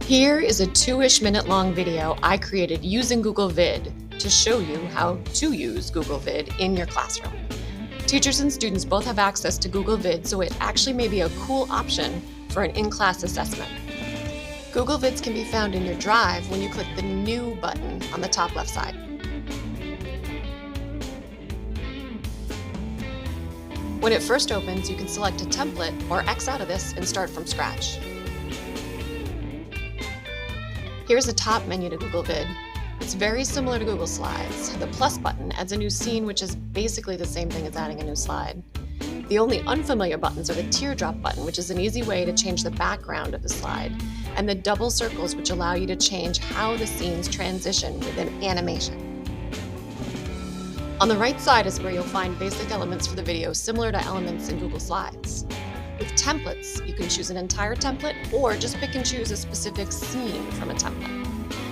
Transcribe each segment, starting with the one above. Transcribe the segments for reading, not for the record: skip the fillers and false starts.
Here is a 2-ish minute long video I created using Google Vid to show you how to use Google Vid in your classroom. Teachers and students both have access to Google Vid, so it actually may be a cool option for an in-class assessment. Google Vids can be found in your Drive when you click the New button on the top left side. When it first opens, you can select a template or X out of this and start from scratch. Here's the top menu to Google Vid. It's very similar to Google Slides. The plus button adds a new scene, which is basically the same thing as adding a new slide. The only unfamiliar buttons are the teardrop button, which is an easy way to change the background of the slide, and the double circles, which allow you to change how the scenes transition within animation. On the right side is where you'll find basic elements for the video similar to elements in Google Slides. With templates, you can choose an entire template or just pick and choose a specific scene from a template.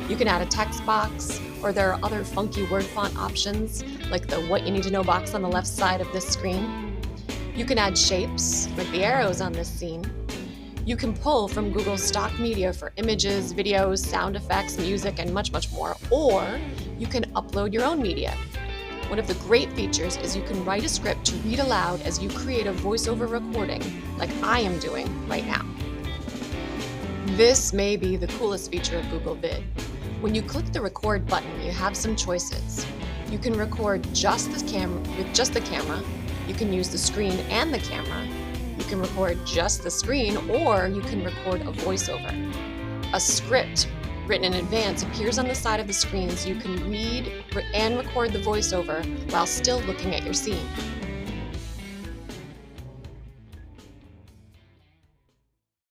You can add a text box, or there are other funky word font options, like the What You Need to Know box on the left side of this screen. You can add shapes, like the arrows on this scene. You can pull from Google's stock media for images, videos, sound effects, music, and much, much more, or you can upload your own media. One of the great features is you can write a script to read aloud as you create a voiceover recording, like I am doing right now. This may be the coolest feature of Google Vid. When you click the record button, you have some choices. You can record just the camera with just the camera. You can use the screen and the camera. You can record just the screen, or you can record a voiceover. A script written in advance appears on the side of the screen, so you can read and record the voiceover while still looking at your scene.